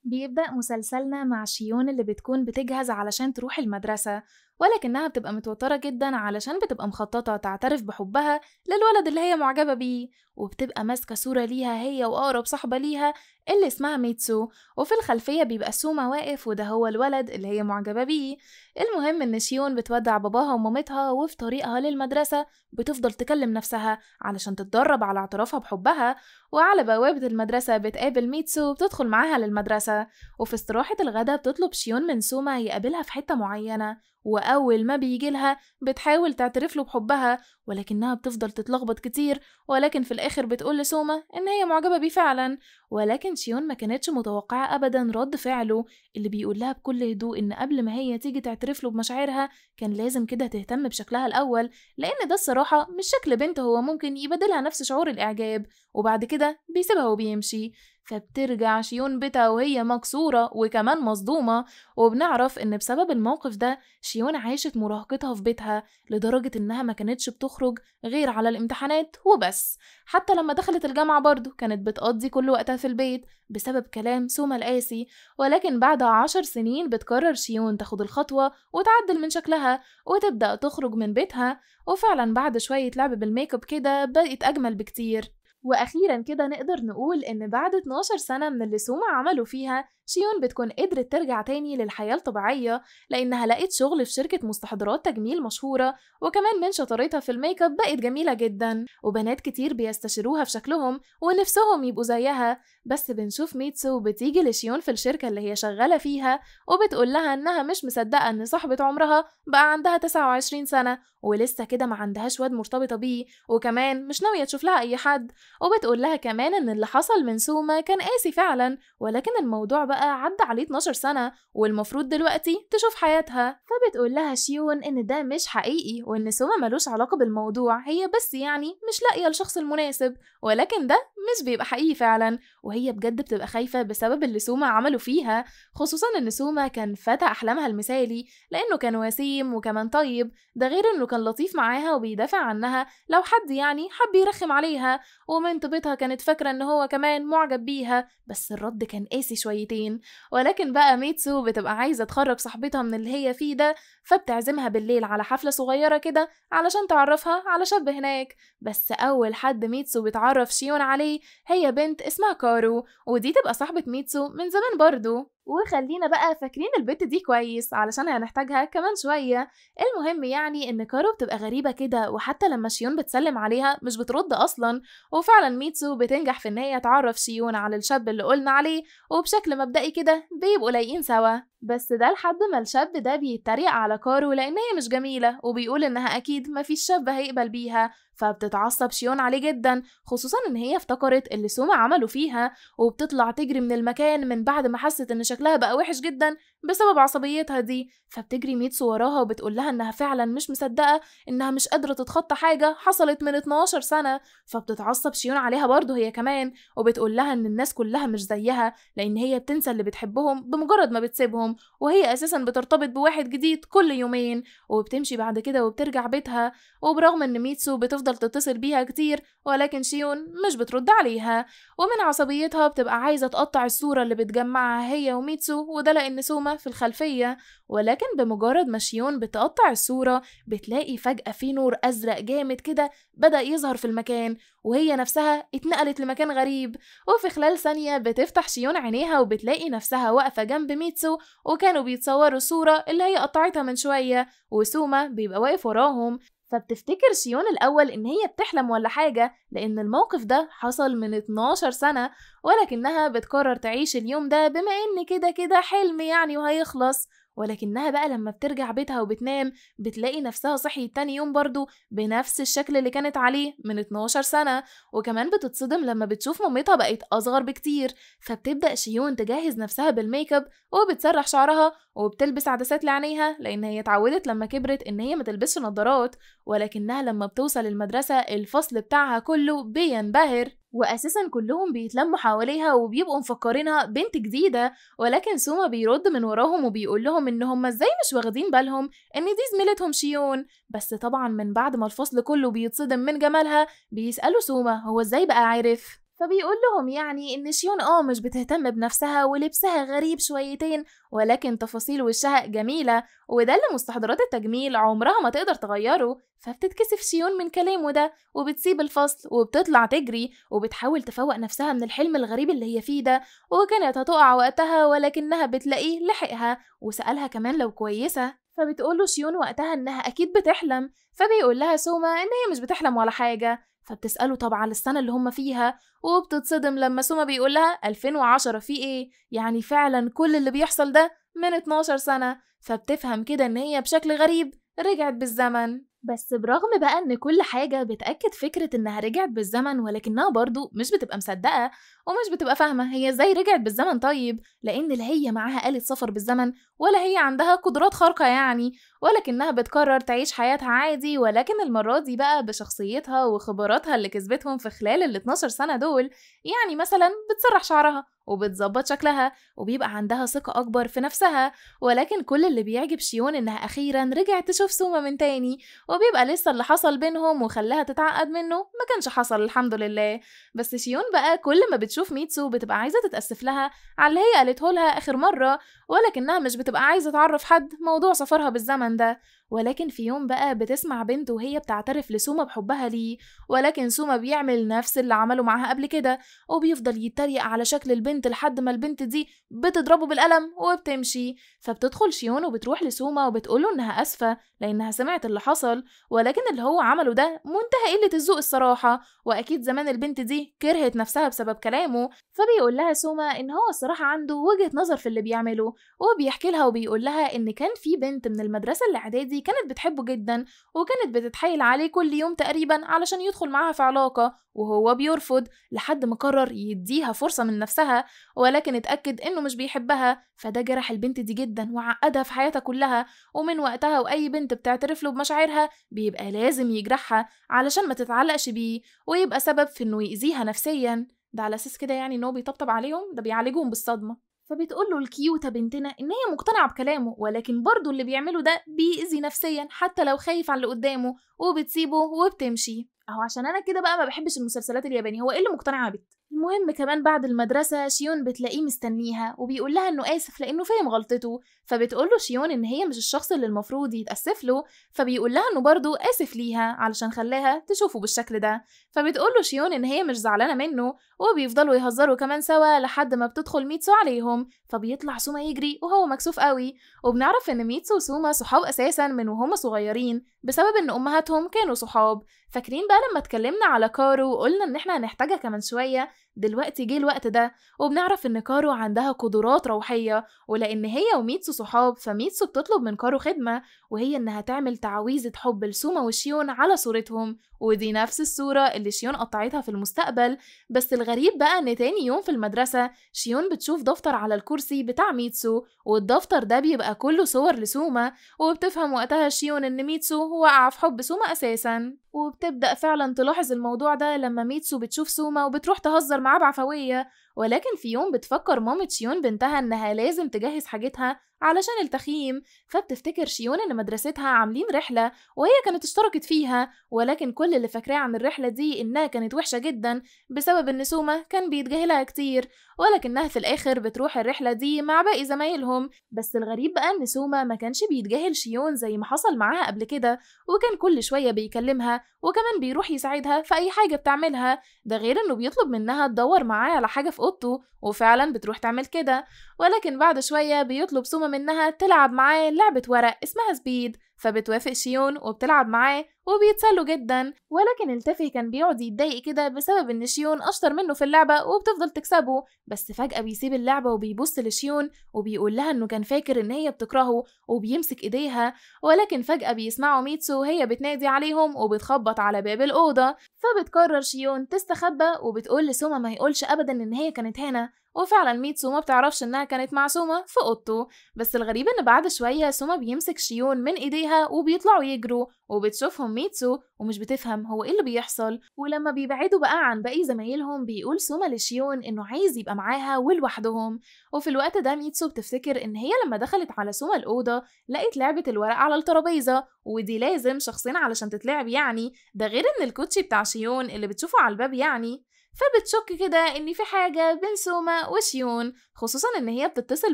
بيبدأ مسلسلنا مع شيون اللي بتكون بتجهز علشان تروح المدرسة، ولكنها بتبقى متوترة جدا علشان بتبقى مخططة تعترف بحبها للولد اللي هي معجبة بيه، وبتبقى ماسكة صورة ليها هي وأقرب صاحبة ليها اللي اسمها ميتسو، وفي الخلفية بيبقى سوما واقف وده هو الولد اللي هي معجبة بيه. المهم إن شيون بتودع باباها ومامتها، وفي طريقها للمدرسة بتفضل تكلم نفسها علشان تتدرب على اعترافها بحبها، وعلى بوابة المدرسة بتقابل ميتسو وبتدخل معاها للمدرسة. وفي استراحة الغدا بتطلب شيون من سوما يقابلها في حتة معينة، وأول ما بيجيلها بتحاول تعترف له بحبها، ولكنها بتفضل تتلخبط كتير، ولكن في الآخر بتقول لسوما إن هي معجبة بيه فعلا. ولكن شيون ما كانتش متوقعة أبدا رد فعله، اللي بيقول لها بكل هدوء إن قبل ما هي تيجي تعترف له بمشاعرها كان لازم كده تهتم بشكلها الأول، لأن ده الصراحة مش شكل بنت هو ممكن يبادلها نفس شعور الإعجاب، وبعد كده بيسيبها وبيمشي. فبترجع شيون بيتها وهي مكسورة وكمان مصدومة، وبنعرف إن بسبب الموقف ده شيون عاشت مراهقتها في بيتها لدرجة إنها ما كانتش بتخرج غير على الامتحانات وبس. حتى لما دخلت الجامعة برضو كانت بتقضي كل وقتها في البيت بسبب كلام سوما القاسي. ولكن بعد 10 سنين بتقرر شيون تاخد الخطوة وتعدل من شكلها وتبدأ تخرج من بيتها، وفعلا بعد شوية لعب بالميك اب كده بقت أجمل بكتير. وأخيرا كده نقدر نقول إن بعد 12 سنة من اللي سوما عملوا فيها شيون بتكون قدرت ترجع تاني للحياة الطبيعية، لأنها لقيت شغل في شركة مستحضرات تجميل مشهورة، وكمان من شطارتها في الميك اب بقت جميلة جدا، وبنات كتير بيستشيروها في شكلهم ونفسهم يبقوا زيها. بس بنشوف ميتسو بتيجي لشيون في الشركة اللي هي شغالة فيها وبتقول لها إنها مش مصدقة إن صاحبة عمرها بقى عندها 29 سنة ولسه كده ما عندهاش واد مرتبطة بيه، وكمان مش ناوية تشوف لها أي حد. وبتقول لها كمان إن اللي حصل من سوما كان قاسي فعلا، ولكن الموضوع بقى عدى عليه 12 سنة والمفروض دلوقتي تشوف حياتها. فبتقول لها شيون إن ده مش حقيقي وإن سوما ملوش علاقة بالموضوع، هي بس يعني مش لاقية الشخص المناسب، ولكن ده مش بيبقى حقيقي فعلا. وهي بجد بتبقى خايفة بسبب اللي سوما عملوا فيها، خصوصا إن سوما كان فتى أحلامها المثالي لأنه كان وسيم وكمان طيب، ده غير إنه كان لطيف معاها وبيدافع عنها لو حد يعني حب يرخم عليها. ومن طيبتها كانت فاكرة إن هو كمان معجب بيها، بس الرد كان قاسي شويتين. ولكن بقى ميتسو بتبقى عايزة تخرج صاحبتها من اللي هي فيه ده، فبتعزمها بالليل على حفلة صغيرة كده علشان تعرفها على شاب هناك. بس أول حد ميتسو بتعرف شيون عليه هي بنت اسمها كارو، ودي تبقى صاحبة ميتسو من زمان برضو. وخلينا بقى فاكرين البت دي كويس علشان هنحتاجها كمان شوية. المهم يعني إن كارو بتبقى غريبة كده، وحتى لما شيون بتسلم عليها مش بترد أصلا. وفعلا ميتسو بتنجح في إن هي تعرف شيون على الشاب اللي قلنا عليه، وبشكل مبدئي كده بيبقوا لايقين سوا. بس ده لحد ما الشاب ده بيتريق على كارو لأن هي مش جميلة، وبيقول إنها أكيد مفيش شاب هيقبل بيها. فبتتعصب شيون عليه جدا، خصوصا إن هي افتكرت اللي سوما عملوا فيها، وبتطلع تجري من المكان من بعد ما حست إن شكلها بقى وحش جدا بسبب عصبيتها دي. فبتجري ميتسو وراها وبتقول لها إنها فعلا مش مصدقة إنها مش قادرة تتخطى حاجة حصلت من 12 سنة. فبتتعصب شيون عليها برضه هي كمان، وبتقول لها إن الناس كلها مش زيها لأن هي بتنسى اللي بتحبهم بمجرد ما بتسيبهم، وهي أساسا بترتبط بواحد جديد كل يومين. وبتمشي بعد كده وبترجع بيتها، وبرغم إن ميتسو بتفضل تتصل بيها كتير ولكن شيون مش بترد عليها. ومن عصبيتها بتبقى عايزة تقطع الصورة اللي بتجمعها هي وميتسو، وده لأن سوما في الخلفية. ولكن بمجرد ما شيون بتقطع الصورة بتلاقي فجأة في نور أزرق جامد كده بدأ يظهر في المكان، وهي نفسها اتنقلت لمكان غريب. وفي خلال ثانية بتفتح شيون عينيها وبتلاقي نفسها واقفة جنب ميتسو، وكانوا بيتصوروا الصورة اللي هي قطعتها من شوية، وسوما بيبقى واقف وراهم. فبتفتكر شيون الأول إن هي بتحلم ولا حاجة لأن الموقف ده حصل من 12 سنة، ولكنها بتقرر تعيش اليوم ده بما إن كده كده حلم يعني وهيخلص. ولكنها بقى لما بترجع بيتها وبتنام بتلاقي نفسها صحيت تاني يوم برضو بنفس الشكل اللي كانت عليه من 12 سنة، وكمان بتتصدم لما بتشوف مامتها بقت أصغر بكتير. فبتبدأ شيون تجهز نفسها بالميك اب وبتسرح شعرها وبتلبس عدسات لعينيها لأن هي اتعودت لما كبرت إن هي ما تلبسش نظارات. ولكنها لما بتوصل المدرسة الفصل بتاعها كله بينبهر، وأساسا كلهم بيتلموا حواليها وبيبقوا مفكرينها بنت جديدة. ولكن سوما بيرد من وراهم وبيقول لهم إن هم ازاي مش واخدين بالهم إن دي زميلتهم شيون. بس طبعا من بعد ما الفصل كله بيتصدم من جمالها بيسألوا سوما هو ازاي بقى عارف. فبيقول لهم يعني إن شيون مش بتهتم بنفسها ولبسها غريب شويتين، ولكن تفاصيل وشها جميلة، وده اللي مستحضرات التجميل عمرها ما تقدر تغيره. فبتتكسف شيون من كلامه ده وبتسيب الفصل وبتطلع تجري وبتحاول تفوق نفسها من الحلم الغريب اللي هي فيه ده، وكانت هتقع وقتها ولكنها بتلاقيه لحقها وسألها كمان لو كويسة. فبتقوله شيون وقتها إنها أكيد بتحلم، فبيقول لها سوما إن هي مش بتحلم ولا حاجة. فبتسأله طبعا على السنة اللي هم فيها، وبتتصدم لما سوما بيقول لها 2010 في ايه، يعني فعلا كل اللي بيحصل ده من 12 سنة. فبتفهم كده ان هي بشكل غريب رجعت بالزمن. بس برغم بقى ان كل حاجة بتأكد فكرة انها رجعت بالزمن، ولكنها برضو مش بتبقى مصدقة ومش بتبقى فاهمة هي ازاي رجعت بالزمن طيب، لان لا هي معاها آلة سفر بالزمن ولا هي عندها قدرات خارقة يعني، ولكنها بتقرر تعيش حياتها عادي، ولكن المرة دي بقى بشخصيتها وخبراتها اللي كسبتهم في خلال ال 12 سنة دول. يعني مثلا بتسرح شعرها وبتظبط شكلها وبيبقى عندها ثقة أكبر في نفسها. ولكن كل اللي بيعجب شيون إنها أخيرا رجعت تشوف سوما من تاني، وبيبقى لسه اللي حصل بينهم وخلاها تتعقد منه ما كانش حصل الحمد لله. بس شيون بقى كل ما بتشوف ميتسو بتبقى عايزة تتأسف لها على اللي هي قالته لها آخر مرة، ولكنها مش بتبقى عايزة تعرف حد موضوع سفرها بالزمن ده. ولكن في يوم بقى بتسمع بنت وهي بتعترف لسوما بحبها ليه، ولكن سوما بيعمل نفس اللي عمله معاها قبل كده وبيفضل يتريق على شكل البنت لحد ما البنت دي بتضربه بالقلم وبتمشي. فبتدخل شيون وبتروح لسوما وبتقوله انها اسفة لانها سمعت اللي حصل، ولكن اللي هو عمله ده منتهى قلة الذوق الصراحة، واكيد زمان البنت دي كرهت نفسها بسبب كلامه. فبيقول لها سوما ان هو الصراحة عنده وجهة نظر في اللي بيعمله، وبيحكي لها وبيقول لها ان كان في بنت من المدرسة الاعدادي كانت بتحبه جدا، وكانت بتتحايل عليه كل يوم تقريبا علشان يدخل معاها في علاقة وهو بيرفض، لحد ما قرر يديها فرصة من نفسها، ولكن اتأكد انه مش بيحبها. فده جرح البنت دي جدا وعقدها في حياتها كلها، ومن وقتها واي بنت بتعترف له بمشاعرها بيبقى لازم يجرحها علشان ما تتعلقش بيه ويبقى سبب في انه يأذيها نفسيا. ده على اساس كده يعني ان هو بيطبطب عليهم، ده بيعالجهم بالصدمة. فبتقول له الكيوتة بنتنا ان هي مقتنعة بكلامه، ولكن برضه اللي بيعمله ده بيأذي نفسيا حتى لو خايف على اللي قدامه، وبتسيبه وبتمشي. اهو عشان انا كده بقى ما بحبش المسلسلات الياباني، هو ايه اللي مقتنعة بيه؟ المهم كمان بعد المدرسة شيون بتلاقيه مستنيها وبيقول لها انه اسف لانه فهم غلطته. فبتقول له شيون ان هي مش الشخص اللي المفروض يتأسف له، فبيقول لها انه برضه اسف ليها علشان خلاها تشوفه بالشكل ده. فبتقول له شيون ان هي مش زعلانة منه، وبيفضلوا يهزروا كمان سوا لحد ما بتدخل ميتسو عليهم. فبيطلع سوما يجري وهو مكسوف قوي، وبنعرف ان ميتسو وسوما صحاب اساسا من وهم صغيرين بسبب ان امهاتهم كانوا صحاب. فاكرين بقى لما اتكلمنا على كارو وقلنا ان احنا هنحتاجها كمان شوية؟ دلوقتي جه الوقت ده، وبنعرف ان كارو عندها قدرات روحية، ولان هي وميتسو صحاب فميتسو بتطلب من كارو خدمة، وهي انها تعمل تعويذة حب لسوما وشيون على صورتهم، ودي نفس الصورة اللي شيون قطعتها في المستقبل. بس الغريب بقى ان تاني يوم في المدرسة شيون بتشوف دفتر على الكرسي بتاع ميتسو، والدفتر ده بيبقى كله صور لسوما، وبتفهم وقتها شيون ان ميتسو وقع في حب سوما اساسا. وبتبدأ فعلا تلاحظ الموضوع ده لما ميتسو بتشوف سوما وبتروح تهزر معاه بعفوية. ولكن في يوم بتفكر مامة شيون بنتها انها لازم تجهز حاجتها علشان التخييم، فبتفتكر شيون ان مدرستها عاملين رحلة وهي كانت اشتركت فيها، ولكن كل اللي فاكراه عن الرحلة دي انها كانت وحشة جدا بسبب ان سوما كان بيتجاهلها كتير، ولكنها في الاخر بتروح الرحلة دي مع باقي زمايلهم. بس الغريب بقى ان سوما ما كانش بيتجاهل شيون زي ما حصل معاها قبل كده، وكان كل شوية بيكلمها وكمان بيروح يساعدها في اي حاجة بتعملها، ده غير انه بيطلب منها تدور معاه على حاجة في اوضته، وفعلا بتروح تعمل كده. ولكن بعد شوية بيطلب سوما منها تلعب معاه لعبة ورق اسمها سبيد، فبتوافق شيون وبتلعب معاه وبيتسلوا جدا. ولكن التافه كان بيقعد يتضايق كده بسبب ان شيون اشطر منه في اللعبة وبتفضل تكسبه، بس فجأة بيسيب اللعبة وبيبص لشيون وبيقول لها انه كان فاكر ان هي بتكرهه وبيمسك ايديها. ولكن فجأة بيسمعوا ميتسو وهي بتنادي عليهم وبتخبط على باب الأوضة، فبتقرر شيون تستخبى وبتقول لسوما ما يقولش ابدا ان هي كانت هنا، وفعلا ميتسو ما بتعرفش انها كانت مع سوما في اوضته. بس الغريب ان بعد شوية سوما بيمسك شيون من ايديها وبيطلعوا يجروا، وبتشوفهم ميتسو ومش بتفهم هو ايه اللي بيحصل. ولما بيبعدوا بقى عن باقي زمايلهم بيقول سوما لشيون انه عايز يبقى معاها ولوحدهم. وفي الوقت ده ميتسو بتفتكر ان هي لما دخلت على سوما الأوضة لقت لعبة الورق على الترابيزة، ودي لازم شخصين علشان تتلعب يعني، ده غير ان الكوتشي بتاع شيون اللي بتشوفه على الباب يعني. فبتشك كده إن في حاجة بين سوما وشيون، خصوصا إن هي بتتصل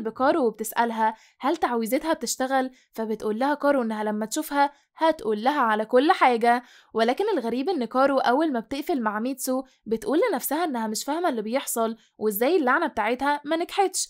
بكارو وبتسألها هل تعويذتها بتشتغل، فبتقول لها كارو إنها لما تشوفها هتقول لها على كل حاجة. ولكن الغريب إن كارو أول ما بتقفل مع ميتسو بتقول لنفسها إنها مش فاهمة اللي بيحصل وإزاي اللعنة بتاعتها ما نجحتش،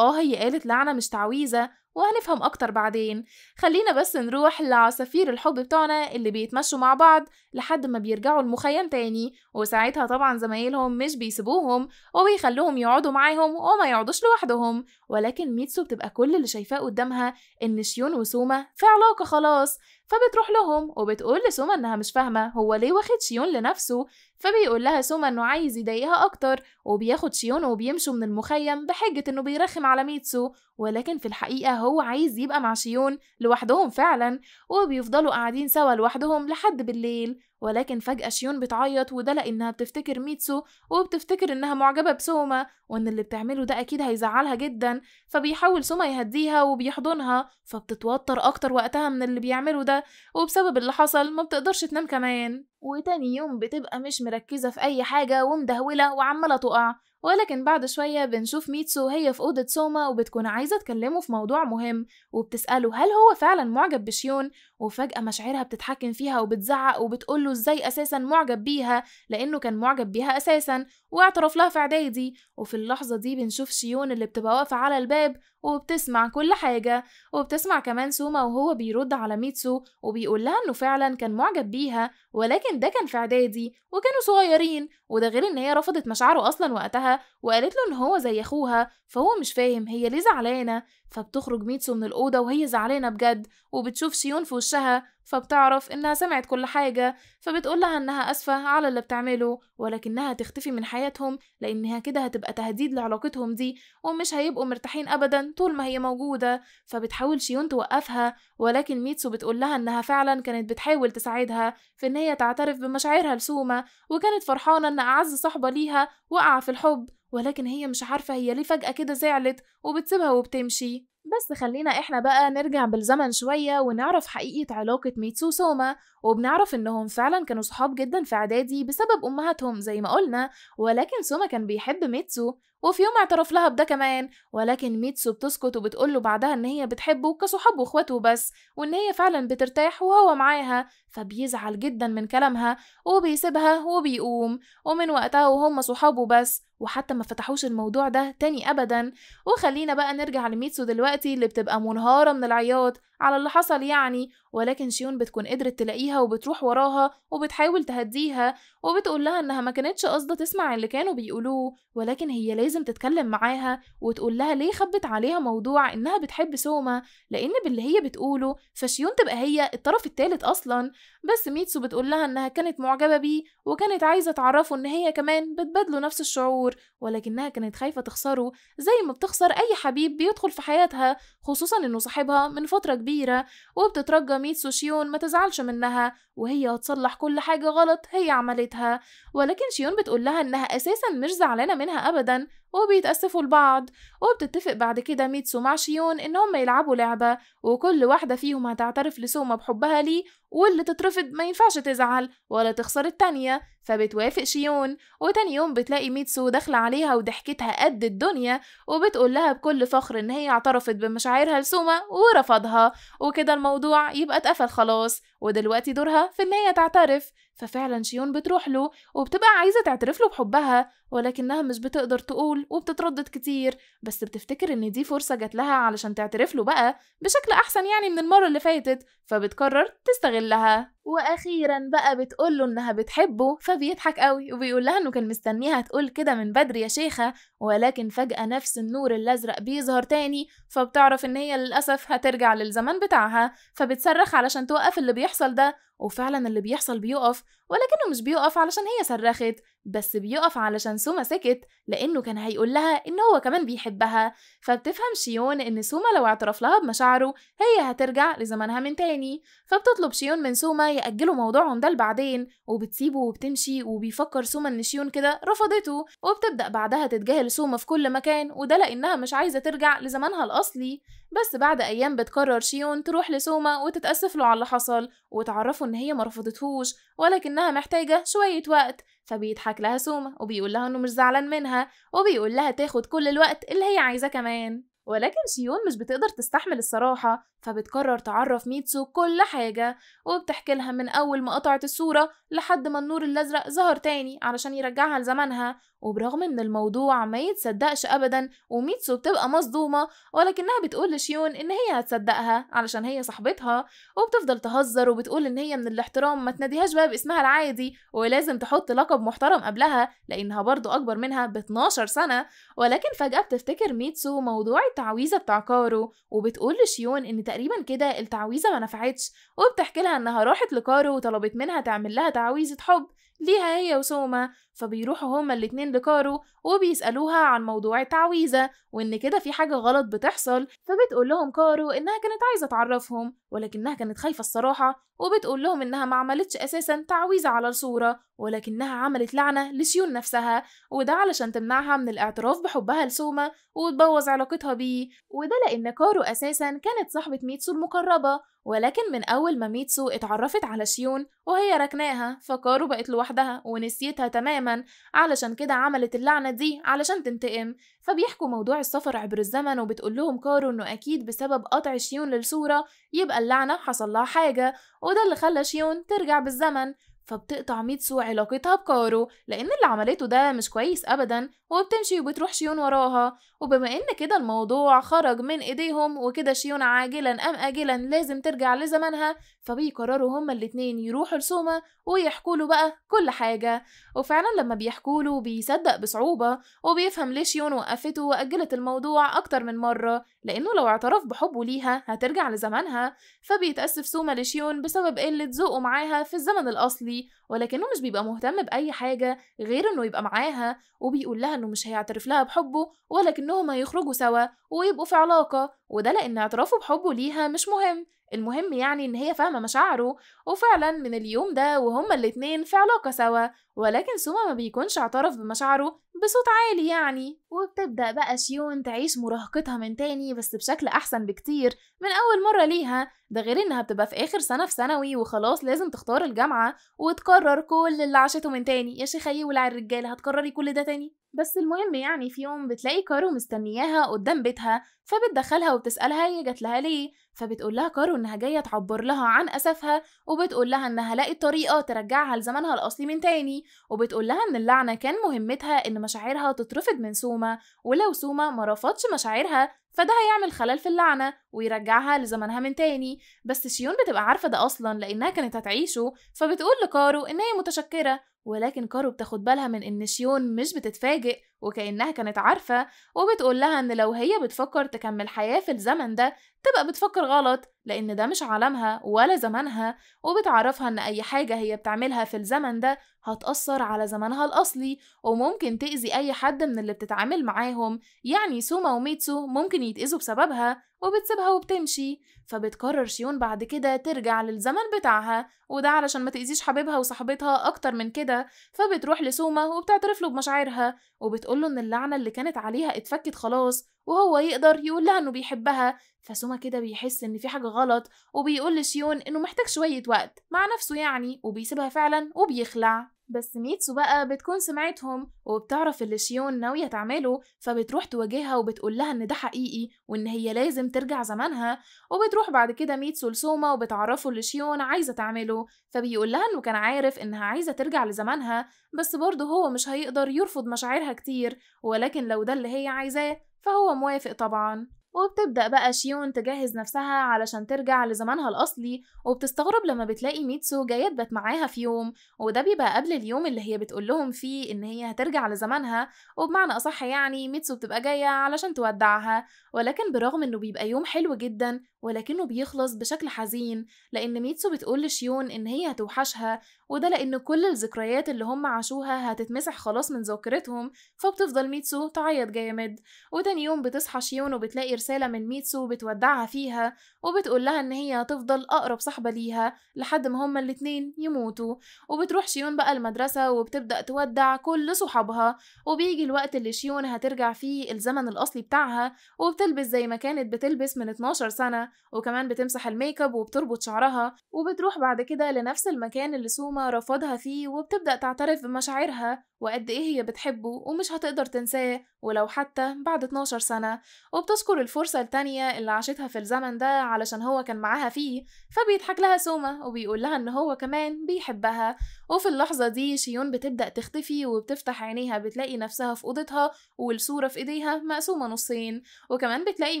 هي قالت لعنة مش تعويذة، وهنفهم أكتر بعدين. خلينا بس نروح لعصافير الحب بتوعنا اللي بيتمشوا مع بعض لحد ما بيرجعوا المخيم تاني، وساعتها طبعا زمايلهم مش بيسيبوهم وبيخلوهم يقعدوا معاهم وما يقعدوش لوحدهم. ولكن ميتسو بتبقى كل اللي شايفاه قدامها إن شيون وسوما في علاقة خلاص، فبتروح لهم وبتقول لسوما إنها مش فاهمة هو ليه واخد شيون لنفسه. فبيقول لها سوما إنه عايز يضايقها أكتر، وبياخد شيون وبيمشوا من المخيم بحجة إنه بيرخم على ميتسو، ولكن في الحقيقة هو عايز يبقى مع شيون لوحدهم فعلا، وبيفضلوا قاعدين سوا لوحدهم لحد بالليل. ولكن فجأة شيون بتعيط، وده لأنها بتفتكر ميتسو وبتفتكر إنها معجبة بسوما وإن اللي بتعمله ده أكيد هيزعلها جدا. فبيحاول سوما يهديها وبيحضنها، فبتتوتر أكتر وقتها من اللي بيعمله ده، وبسبب اللي حصل ما بتقدرش تنام كمان. وتاني يوم بتبقى مش مركزة في أي حاجة ومدهولة وعمالة تقع. ولكن بعد شوية بنشوف ميتسو هي في أوضة سوما وبتكون عايزة تكلمه في موضوع مهم، وبتسأله هل هو فعلا معجب بشيون. وفجأة مشاعرها بتتحكم فيها وبتزعق وبتقوله ازاي أساسا معجب بيها، لأنه كان معجب بيها أساسا واعترف لها في إعدادي. وفي اللحظة دي بنشوف شيون اللي بتبقى واقفة على الباب وبتسمع كل حاجة، وبتسمع كمان سوما وهو بيرد على ميتسو وبيقول لها انه فعلا كان معجب بيها، ولكن ده كان في إعدادي وكانوا صغيرين، وده غير ان هي رفضت مشاعره اصلا وقتها وقالت له ان هو زي اخوها، فهو مش فاهم هي ليه زعلانة. فبتخرج ميتسو من الأوضة وهي زعلانة بجد، وبتشوف شيون في وشها، فبتعرف إنها سمعت كل حاجة، فبتقول لها إنها أسفة على اللي بتعمله، ولكنها تختفي من حياتهم لأنها كده هتبقى تهديد لعلاقتهم دي، ومش هيبقوا مرتاحين أبدا طول ما هي موجودة. فبتحاول شيون توقفها، ولكن ميتسو بتقول لها إنها فعلا كانت بتحاول تساعدها في إن هي تعترف بمشاعرها لسوما، وكانت فرحانة إن أعز صاحبة ليها وقع في الحب، ولكن هي مش عارفة هي ليه فجأة كده زعلت وبتسيبها وبتمشي. بس خلينا احنا بقى نرجع بالزمن شوية ونعرف حقيقة علاقة ميتسو وسوما، وبنعرف انهم فعلا كانوا صحاب جدا في اعدادي بسبب امهاتهم زي ما قلنا. ولكن سوما كان بيحب ميتسو وفي يوم اعترف لها بده كمان، ولكن ميتسو بتسكت وبتقوله بعدها ان هي بتحبه كصحاب واخواته بس، وان هي فعلا بترتاح وهو معاها، فبيزعل جدا من كلامها وبيسيبها وبيقوم. ومن وقتها وهم صحابه بس، وحتى ما فتحوش الموضوع ده تاني ابدا. وخلينا بقى نرجع لميتسو دلوقتي اللي بتبقى منهارة من العياط على اللي حصل يعني، ولكن شيون بتكون قدرت تلاقيها وبتروح وراها وبتحاول تهديها، وبتقول لها انها ما كانتش قصده تسمع اللي كانوا بيقولوه، ولكن هي لازم تتكلم معاها وتقول لها ليه خبت عليها موضوع انها بتحب سوما، لان باللي هي بتقوله فشيون تبقى هي الطرف الثالث اصلا. بس ميتسو بتقول لها انها كانت معجبة بيه وكانت عايزة تعرفه ان هي كمان بتبادله نفس الشعور، ولكنها كانت خايفة تخسره زي ما بتخسر اي حبيب بيدخل في حياتها، خصوصا انه صاحبها من فترة كبيرة. وبتترجى ميتسو شيون ما تزعلش منها وهي هتصلح كل حاجة غلط هي عملتها، ولكن شيون بتقول لها انها اساسا مش زعلانة منها ابدا، وبيتأسفوا لبعض. وبتتفق بعد كده ميتسو مع شيون انهم يلعبوا لعبة وكل واحدة فيهم هتعترف لسوما بحبها ليه، واللي تترفض ما ينفعش تزعل ولا تخسر التانية. فبتوافق شيون، وتاني يوم بتلاقي ميتسو داخلة عليها وضحكتها قد الدنيا، وبتقول لها بكل فخر ان هي اعترفت بمشاعرها لسوما ورفضها، وكده الموضوع يبقى اتقفل خلاص، ودلوقتي دورها في ان هي تعترف. ففعلا شيون بتروح له وبتبقى عايزة تعترف له بحبها، ولكنها مش بتقدر تقول وبتتردد كتير، بس بتفتكر ان دي فرصة جات لها علشان تعترف له بقى بشكل احسن يعني من المرة اللي فاتت، فبتقرر تستغلها. واخيرا بقى بتقوله انها بتحبه، فبيضحك قوي وبيقول لها انه كان مستنيها تقول كده من بدري يا شيخة، ولكن فجأة نفس النور الازرق بيظهر تاني، فبتعرف ان هي للاسف هترجع للزمن بتاعها، فبتصرخ علشان توقف اللي بيحصل ده، وفعلا اللي بيحصل بيقف، ولكنه مش بيقف علشان هي صرخت، بس بيقف علشان سوما سكت لانه كان هيقول لها ان هو كمان بيحبها. فبتفهم شيون ان سوما لو اعترف لها بمشاعره هي هترجع لزمنها من تاني، فبتطلب شيون من سوما يأجلوا موضوعهم ده لبعدين، وبتسيبه وبتمشي. وبيفكر سوما إن شيون كده رفضته، وبتبدأ بعدها تتجاهل سوما في كل مكان، وده لأنها مش عايزة ترجع لزمانها الأصلي. بس بعد أيام بتقرر شيون تروح لسوما وتتأسف له على اللي حصل، وتعرفه إن هي مرفضتهوش ولكنها محتاجة شوية وقت. فبيضحك لها سوما وبيقول لها إنه مش زعلان منها، وبيقول لها تاخد كل الوقت اللي هي عايزاه كمان. ولكن شيون مش بتقدر تستحمل الصراحة، فبتقرر تعرف ميتسو كل حاجة، وبتحكي لها من أول ما قطعت الصورة لحد ما النور الأزرق ظهر تاني علشان يرجعها لزمانها. وبرغم إن الموضوع ما يتصدقش أبدا وميتسو بتبقى مصدومة، ولكنها بتقول لشيون إن هي هتصدقها علشان هي صاحبتها. وبتفضل تهزر وبتقول إن هي من الاحترام ما تناديهاش بقى باسمها العادي، ولازم تحط لقب محترم قبلها لأنها برضو أكبر منها ب 12 سنة. ولكن فجأة بتفتكر ميتسو موضوع التعويذة بتاع كارو، وبتقول لشيون إن تقريبا كده التعويذة ما نفعتش، وبتحكي لها إنها راحت لكارو وطلبت منها تعمل لها تعويذة حب ليها هي وسوما. فبيروحوا هما الاتنين لكارو وبيسألوها عن موضوع التعويذة وإن كده في حاجة غلط بتحصل. فبتقول لهم كارو إنها كانت عايزة تعرفهم ولكنها كانت خايفة الصراحة، وبتقول لهم إنها ما عملتش أساسا تعويذة على الصورة ولكنها عملت لعنة لشيون نفسها، وده علشان تمنعها من الاعتراف بحبها لسوما وتبوظ علاقتها بيه. وده لأن كارو أساسا كانت صاحبة ميتسو المقربة، ولكن من أول ما ميتسو اتعرفت على شيون وهي ركناها فكارو بقت لوحدها ونسيتها تماما، علشان كده عملت اللعنة دي علشان تنتقم. فبيحكوا موضوع السفر عبر الزمن، وبتقول لهم كارو إنه أكيد بسبب قطع شيون للصورة يبقى اللعنة حصل لها حاجة، وده اللي خلى شيون ترجع بالزمن. فبتقطع ميتسو علاقتها بكارو لأن اللي عملته ده مش كويس أبدا، وبتمشي وبتروح شيون وراها. وبما إن كده الموضوع خرج من إيديهم وكده شيون عاجلا أم آجلا لازم ترجع لزمانها، فبيقرروا هما الاتنين يروحوا لسوما ويحكوا له بقى كل حاجة. وفعلا لما بيحكوا له بيصدق بصعوبة، وبيفهم ليه شيون وقفته وأجلت الموضوع أكتر من مرة، لأنه لو اعترف بحبه ليها هترجع لزمانها. فبيتأسف سوما لشيون بسبب قلة ذوقه معاها في الزمن الأصلي، ولكنه مش بيبقى مهتم بأي حاجة غير إنه يبقى معاها، وبيقول لها إنه مش هيعترف لها بحبه ولكنهم هيخرجوا سوا ويبقوا في علاقة، وده لأن اعترافه بحبه ليها مش مهم، المهم يعني إن هي فاهمة مشاعره. وفعلا من اليوم ده وهما الاتنين في علاقة سوا، ولكن سوما ما بيكونش اعترف بمشاعره بصوت عالي يعني. وبتبدأ بقى شيون تعيش مراهقتها من تاني بس بشكل أحسن بكتير من أول مرة ليها، ده غير إنها بتبقى في آخر سنة في ثانوي وخلاص لازم تختار الجامعة وتكرر كل اللي عاشته من تاني. يا شيخة يولع الرجالة هتكرري كل ده تاني؟ بس المهم يعني في يوم بتلاقي كارو مستنياها قدام بيتها، فبتدخلها وبتسألها هي جات لها ليه. فبتقول لها كارو إنها جاية تعبر لها عن أسفها، وبتقول لها إنها لقت طريقة ترجعها لزمانها الأصلي من تاني، وبتقول لها إن اللعنة كان مهمتها إن مشاعرها تترفض من سوما، ولو سوما ما رفضش مشاعرها فده هيعمل خلل في اللعنة ويرجعها لزمانها من تاني. بس شيون بتبقى عارفة ده أصلا لأنها كانت هتعيشه، فبتقول لكارو إن هي متشكرة، ولكن كارو بتاخد بالها من إن شيون مش بتتفاجئ وكأنها كانت عارفة، وبتقول لها إن لو هي بتفكر تكمل حياة في الزمن ده تبقى بتفكر غلط لأن ده مش عالمها ولا زمانها، وبتعرفها إن أي حاجة هي بتعملها في الزمن ده هتأثر على زمانها الأصلي وممكن تأذي أي حد من اللي بتتعامل معاهم، يعني سوما وميتسو ممكن يتأذوا بسببها، وبتسيبها وبتمشي. فبتقرر شيون بعد كده ترجع للزمن بتاعها، وده علشان ما تأذيش حبيبها وصاحبتها أكتر من كده. فبتروح لسوما وبتعترف له بمشاعرها وبتقوله إن اللعنة اللي كانت عليها اتفكت خلاص وهو يقدر يقول لها إنه بيحبها. فسوما كده بيحس إن في حاجة غلط وبيقول لشيون إنه محتاج شوية وقت مع نفسه يعني، وبيسيبها فعلا وبيخلع. بس ميتسو بقى بتكون سمعتهم وبتعرف اللي شيون ناوية تعمله، فبتروح تواجهها وبتقول لها إن ده حقيقي وإن هي لازم ترجع زمانها. وبتروح بعد كده ميتسو لسوما وبتعرفه اللي شيون عايزة تعمله، فبيقول لها إنه كان عارف إنها عايزة ترجع لزمانها بس برضه هو مش هيقدر يرفض مشاعرها كتير، ولكن لو ده اللي هي عايزاه فهو موافق طبعا. وبتبدأ بقى شيون تجهز نفسها علشان ترجع لزمانها الأصلي، وبتستغرب لما بتلاقي ميتسو جاية تبات معاها في يوم، وده بيبقى قبل اليوم اللي هي بتقول لهم فيه إن هي هترجع لزمانها، وبمعنى أصح يعني ميتسو بتبقى جاية علشان تودعها. ولكن برغم إنه بيبقى يوم حلو جدا ولكنه بيخلص بشكل حزين لأن ميتسو بتقول لشيون إن هي هتوحشها، وده لأن كل الذكريات اللي هم عاشوها هتتمسح خلاص من ذاكرتهم. فبتفضل ميتسو تعيط جامد. وتاني يوم بتصحى شيون وبتلاقي رسالة من ميتسو بتودعها فيها، وبتقول لها إن هي هتفضل أقرب صاحبة ليها لحد ما هما الاتنين يموتوا. وبتروح شيون بقى المدرسة وبتبدأ تودع كل صحابها. وبيجي الوقت اللي شيون هترجع فيه الزمن الأصلي بتاعها، وبتلبس زي ما كانت بتلبس من 12 سنة، وكمان بتمسح الميك اب وبتربط شعرها. وبتروح بعد كده لنفس المكان اللي سوما رفضها فيه، وبتبدأ تعترف بمشاعرها وقد ايه هي بتحبه ومش هتقدر تنساه ولو حتى بعد 12 سنة. وبتذكر الفرصة التانية اللي عاشتها في الزمن ده علشان هو كان معاها فيه. فبيضحك لها سوما وبيقول لها ان هو كمان بيحبها. وفي اللحظة دي شيون بتبدأ تختفي وبتفتح عينيها بتلاقي نفسها في أوضتها، والصورة في ايديها مقسومة نصين. وكمان بتلاقي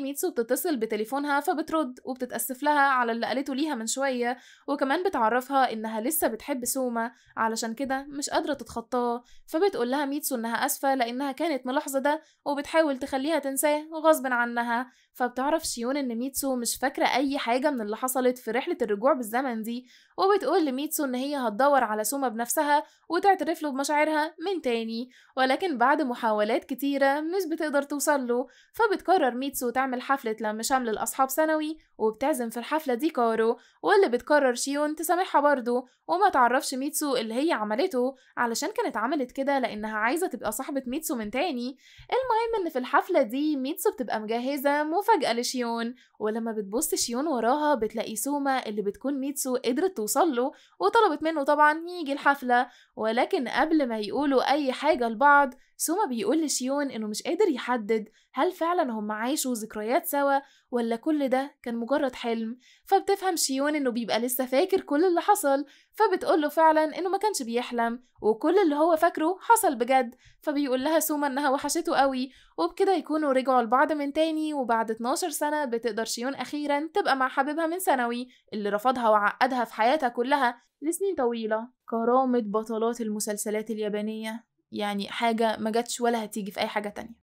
ميتسو بتتصل بتليفونها فبترد وبتتأسف لها على اللي قالته ليها من شوية، وكمان بتعرفها انها لسه بتحب سوما علشان كده مش قادرة تتخطاه. فبتقول لها ميتسو انها اسفة لانها كانت ملاحظة ده وبتحاول تخليها تنساه غصب عنها. فبتعرف شيون ان ميتسو مش فاكرة اي حاجة من اللي حصلت في رحلة الرجوع بالزمن دي، وبتقول لميتسو ان هي هتدور على سوما بنفسها وتعترف له بمشاعرها من تاني. ولكن بعد محاولات كتيرة مش بتقدر توصله. فبتقرر ميتسو تعمل حفلة لم شمل الأصحاب ثانوي، وبتعزم في الحفلة دي كارو، واللي بتقرر شيون تسامحها برضه وما تعرفش ميتسو اللي هي عملته علشان كانت عملت كده لأنها عايزة تبقى صاحبة ميتسو من تاني. المهم إن في الحفلة دي ميتسو بتبقى مجهزة مفاجأة لشيون، ولما بتبص شيون وراها بتلاقي سوما اللي بتكون ميتسو قدرت توصله وطلبت منه طبعا يجي الحفلة. ولكن قبل ما يقولوا أي حاجة لبعض سوما بيقول لشيون إنه مش قادر يحدد هل فعلا هم عايشوا ذكريات سوا ولا كل ده كان مجرد حلم. فبتفهم شيون إنه بيبقى لسه فاكر كل اللي حصل، فبتقوله فعلا إنه ما كانش بيحلم وكل اللي هو فاكره حصل بجد. فبيقول لها سوما إنها وحشته قوي، وبكده يكونوا رجعوا لبعض من تاني. وبعد 12 سنة بتقدر شيون أخيرا تبقى مع حبيبها من ثانوي اللي رفضها وعقدها في حياتها كلها لسنين طويلة. كرامة بطلات المسلسلات اليابانية، يعني حاجة ما جاتش ولا هتيجي في أي حاجة تانية.